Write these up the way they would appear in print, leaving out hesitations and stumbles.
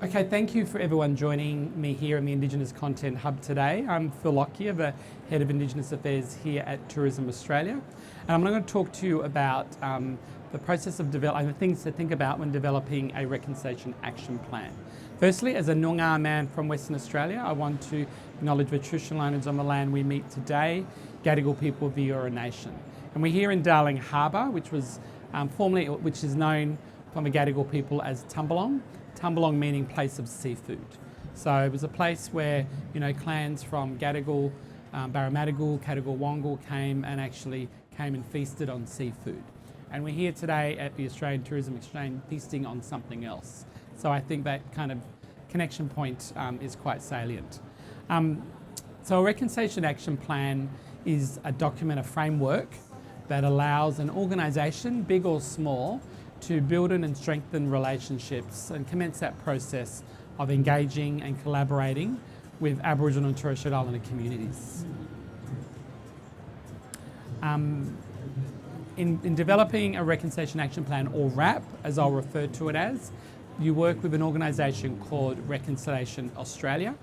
Okay, thank you for everyone joining me here in the Indigenous Content Hub today. I'm Phil Lockyer, the Head of Indigenous Affairs here at Tourism Australia. And I'm going to talk to you about the process of developing, things to think about when developing a reconciliation action plan. Firstly, as a Noongar man from Western Australia, I want to acknowledge the traditional owners on the land we meet today, Gadigal people of the Eora Nation. And we're here in Darling Harbour, which is known from the Gadigal people as Tumbalong. Tumbalong meaning place of seafood. So it was a place where, clans from Gadigal, Barramadigal, Cadigal-Wongal came and feasted on seafood. And we're here today at the Australian Tourism Exchange feasting on something else. So I think that kind of connection point is quite salient. So a reconciliation action plan is a document, a framework that allows an organisation, big or small, to build and strengthen relationships and commence that process of engaging and collaborating with Aboriginal and Torres Strait Islander communities. In developing a reconciliation action plan, or RAP, as I'll refer to it as, you work with an organisation called Reconciliation Australia,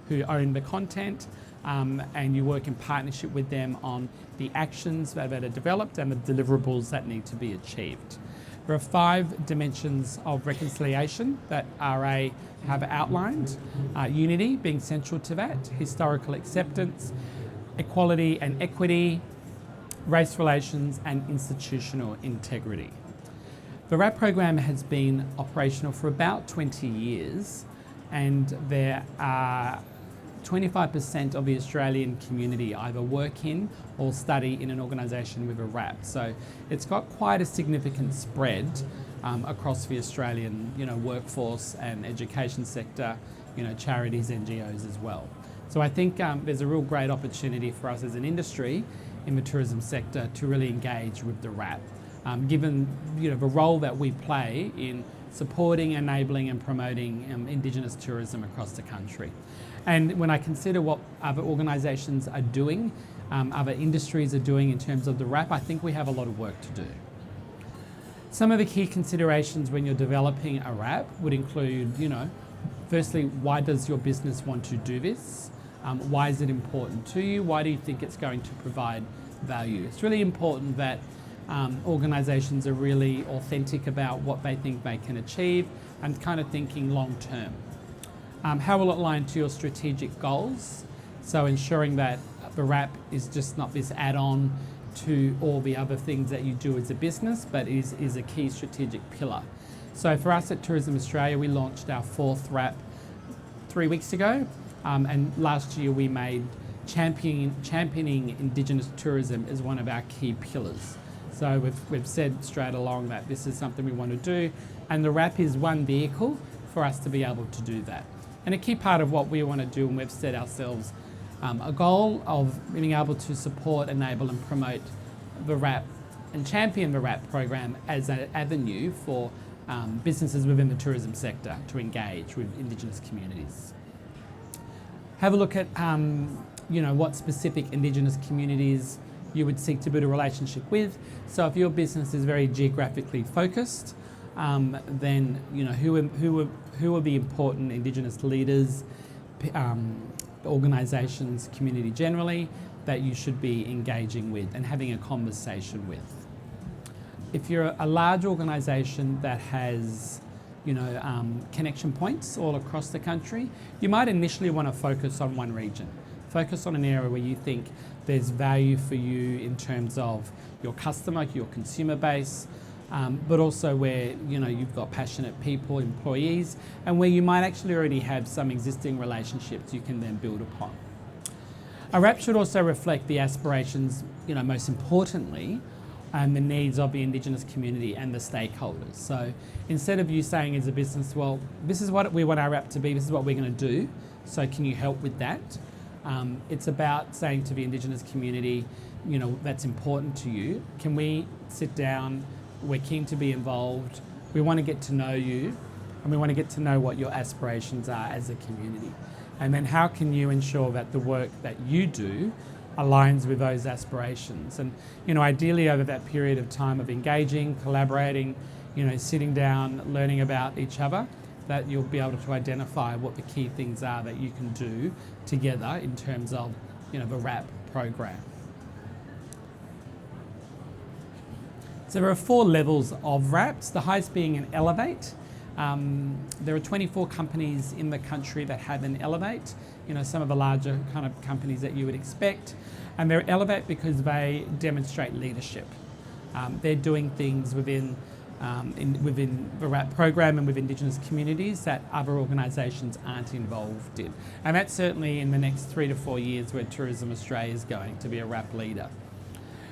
who own the content, and you work in partnership with them on the actions that are developed and the deliverables that need to be achieved. There are 5 dimensions of reconciliation that RA have outlined. Unity being central to that, historical acceptance, equality and equity, race relations and institutional integrity. The RAP program has been operational for about 20 years, and there are 25% of the Australian community either work in or study in an organisation with a RAP. So it's got quite a significant spread across the Australian workforce and education sector, charities, NGOs as well. So I think there's a real great opportunity for us as an industry in the tourism sector to really engage with the RAP, given the role that we play in supporting, enabling and promoting Indigenous tourism across the country. And when I consider what other organisations are doing, other industries are doing in terms of the RAP, I think we have a lot of work to do. Some of the key considerations when you're developing a RAP would include, firstly, why does your business want to do this? Why is it important to you? Why do you think it's going to provide value? It's really important that organisations are really authentic about what they think they can achieve and kind of thinking long term. How will it align to your strategic goals? So ensuring that the RAP is just not this add-on to all the other things that you do as a business, but is a key strategic pillar. So for us at Tourism Australia, we launched our 4th RAP 3 weeks ago, and last year we made championing Indigenous tourism as one of our key pillars. So we've said straight along that this is something we want to do, and the RAP is one vehicle for us to be able to do that. And a key part of what we want to do, and we've set ourselves a goal of being able to support, enable and promote the RAP and champion the RAP program as an avenue for businesses within the tourism sector to engage with Indigenous communities. Have a look at what specific Indigenous communities you would seek to build a relationship with. So if your business is very geographically focused, then who are the important Indigenous leaders, organisations, community generally, that you should be engaging with and having a conversation with. If you're a large organisation that has connection points all across the country, you might initially want to focus on one region. Focus on an area where you think there's value for you in terms of your customer, your consumer base, but also where you've got passionate people, employees, and where you might actually already have some existing relationships you can then build upon. A RAP should also reflect the aspirations, most importantly, and the needs of the Indigenous community and the stakeholders. So instead of you saying as a business, well, this is what we want our RAP to be, this is what we're going to do, so can you help with that? It's about saying to the Indigenous community, that's important to you. Can we sit down? We're keen to be involved. We want to get to know you, and we want to get to know what your aspirations are as a community. And then how can you ensure that the work that you do aligns with those aspirations? And ideally over that period of time of engaging, collaborating, sitting down, learning about each other, that you'll be able to identify what the key things are that you can do together in terms of, the RAP program. So there are 4 levels of RAPs, the highest being an Elevate. There are 24 companies in the country that have an Elevate, some of the larger kind of companies that you would expect. And they're Elevate because they demonstrate leadership. They're doing things within the RAP program and with Indigenous communities that other organisations aren't involved in. And that's certainly in the next 3 to 4 years where Tourism Australia is going to be a RAP leader.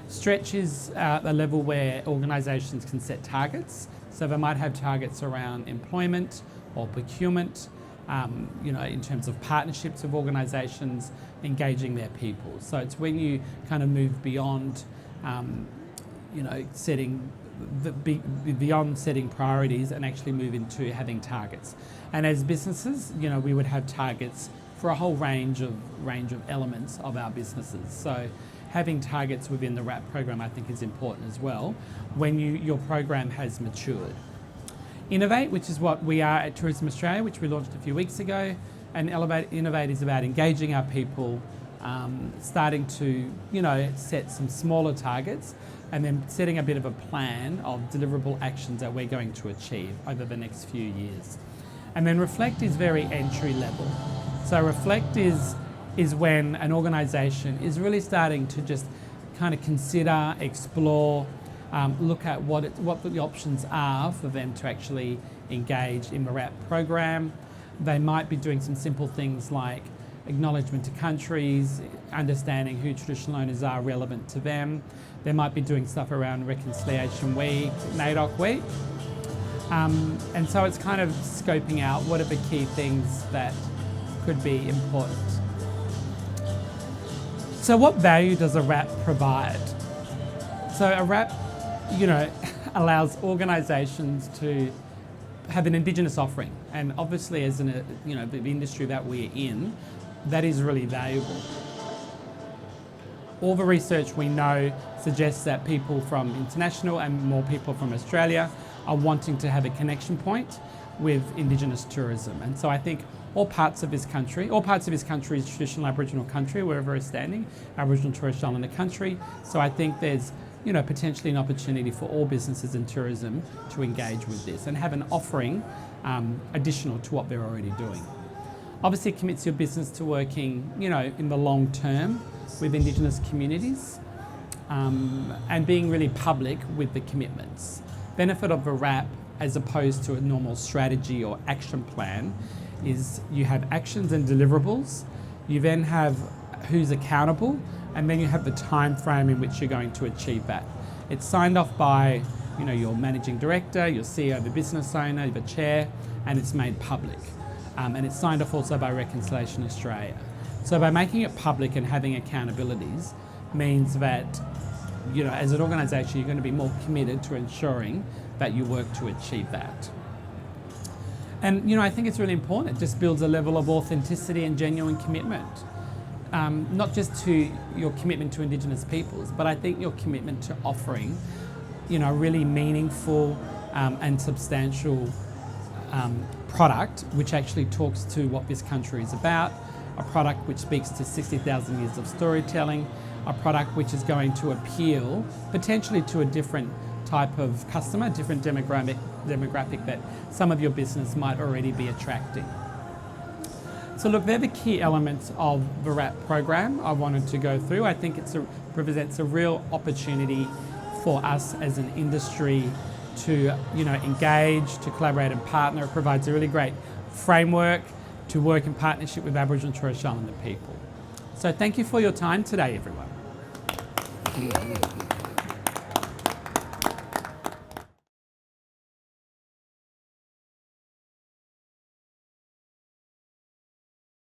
Stretch is a level where organisations can set targets. So they might have targets around employment or procurement, in terms of partnerships with organisations, engaging their people. So it's when you kind of move beyond, beyond setting priorities and actually move into having targets. And as businesses, we would have targets for a whole range of elements of our businesses. So having targets within the RAP program I think is important as well when your program has matured. Innovate, which is what we are at Tourism Australia, which we launched a few weeks ago, and Innovate is about engaging our people, starting to set some smaller targets and then setting a bit of a plan of deliverable actions that we're going to achieve over the next few years. And then Reflect is very entry level. So Reflect is when an organisation is really starting to just kind of consider, explore, look at what the options are for them to actually engage in the RAP program. They might be doing some simple things like acknowledgement to countries, understanding who traditional owners are relevant to them. They might be doing stuff around Reconciliation Week, NAIDOC Week. And so it's kind of scoping out what are the key things that could be important. So what value does a RAP provide? So a RAP, allows organisations to have an Indigenous offering, and obviously as the industry that we're in, that is really valuable. All the research we know suggests that people from international and more people from Australia are wanting to have a connection point with Indigenous tourism. And so I think all parts of this country is traditional Aboriginal country, wherever it's standing, Aboriginal Torres Strait Islander country. So I think there's potentially an opportunity for all businesses in tourism to engage with this and have an offering additional to what they're already doing. Obviously it commits your business to working, in the long term with Indigenous communities and being really public with the commitments. Benefit of a RAP as opposed to a normal strategy or action plan is you have actions and deliverables, you then have who's accountable, and then you have the time frame in which you're going to achieve that. It's signed off by your managing director, your CEO, the business owner, the chair, and it's made public. And it's signed off also by Reconciliation Australia. So by making it public and having accountabilities means that as an organisation you're going to be more committed to ensuring that you work to achieve that. And I think it's really important. It just builds a level of authenticity and genuine commitment. Not just to your commitment to Indigenous peoples, but I think your commitment to offering, really meaningful and substantial product which actually talks to what this country is about, a product which speaks to 60,000 years of storytelling, a product which is going to appeal potentially to a different type of customer, different demographic that some of your business might already be attracting. So look, they're the key elements of the RAP program I wanted to go through. I think it represents a real opportunity for us as an industry to engage, to collaborate and partner. It provides a really great framework to work in partnership with Aboriginal and Torres Strait Islander people. So thank you for your time today, everyone.